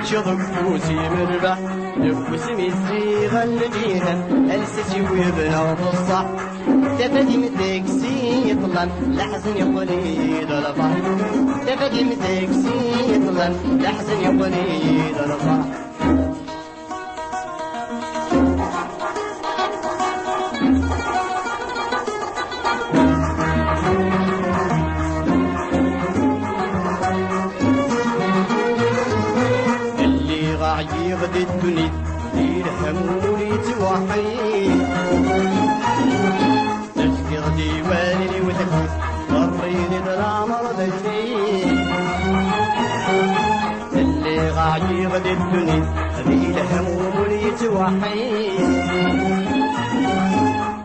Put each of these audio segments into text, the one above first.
تشضق فوسي مربح نفوسي الزيغة الجيها ألسسي ويبنى بالصح تفدي متكسي يطلع لحزن يقولي ضربة تفدي متكسي يطلع لحزن يقولي ضربة يغدي الدنيا يرهم ويتوحيد تفكر ديواني وتكوت ضريني بالعمر دجيد اللي غاع يغدي الدنيا يرهم ويتوحيد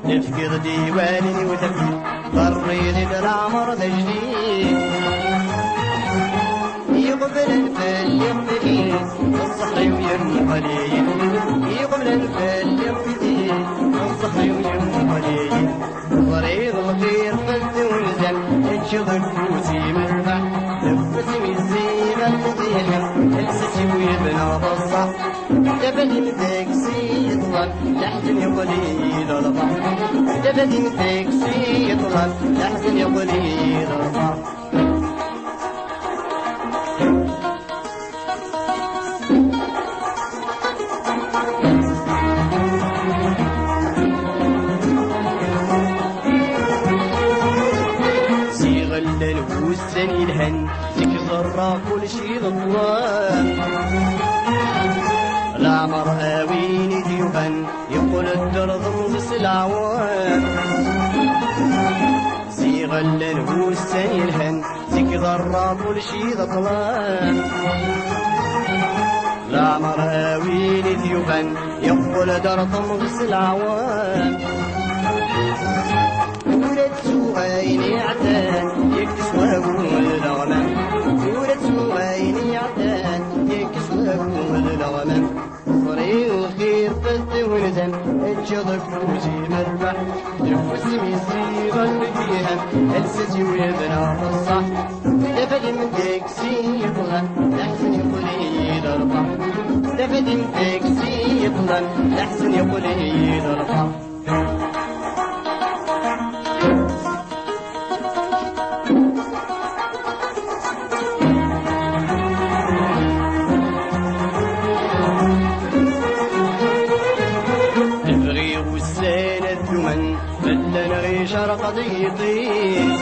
تفكر ديواني وتكوت ضريني بالعمر دجيد يقبل الفل يقبلين الصحي ويم قليل يقبل الفل يقبلين الصحي ويم قليل طريق الخير قد ونزل انشغل فوسي مربح نفسي من الزينة المدينة السسي ويبنى بالصح دبلي متكسي يطلع لحزن يقليل البحر دبلي متكسي يطلع لحزن يقليل البحر والسني الهن تكسر كل شي ضوان لا مرأة ويني ديوهن يقول الدرض السلاوان سيغلن والسني الهن تكسر كل شي ضوان لا مرأة ويني ديوهن يقول الدرض السلاوان ولد سويني عتان يكسوه الغمام ولد سويني عتان يكسوه الغمام طريق الخير قد ونزل الشضف فوزي مربح نفسي ميسيغ الفيها السسي ويبنى بالصح دفد من تكسي يطلع لحسن يقولي ضربة دفد من تكسي يطلع لحسن يقولي ضربة شرق ضيطيس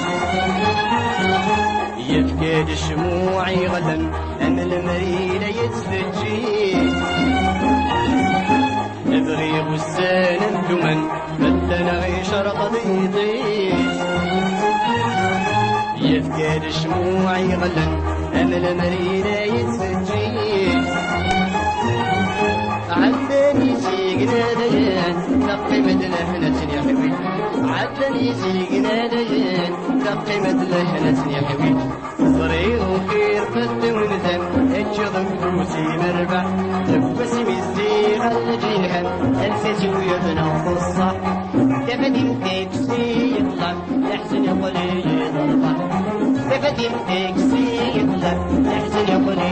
يفقد شموعي غدا أم المريلة يتفجيس ابغي غسان الدمن بدنا شرق ضيطيس يفقد شموعي غدا أم المريلة يتفجيس عدني سيقنا ديان تقي مدلهنة يا حبيبي عدني سيقنا ديان تقي مدلهنة يا حبيبي طريق خير قد ونزل الشضم فوسي مربح نفسي مزيغ الجيهن السسي ويبنى بالصح تفدي متكسي يطلع لحسن يقولي ضربة تفدي متكسي يطلع لحسن يقولي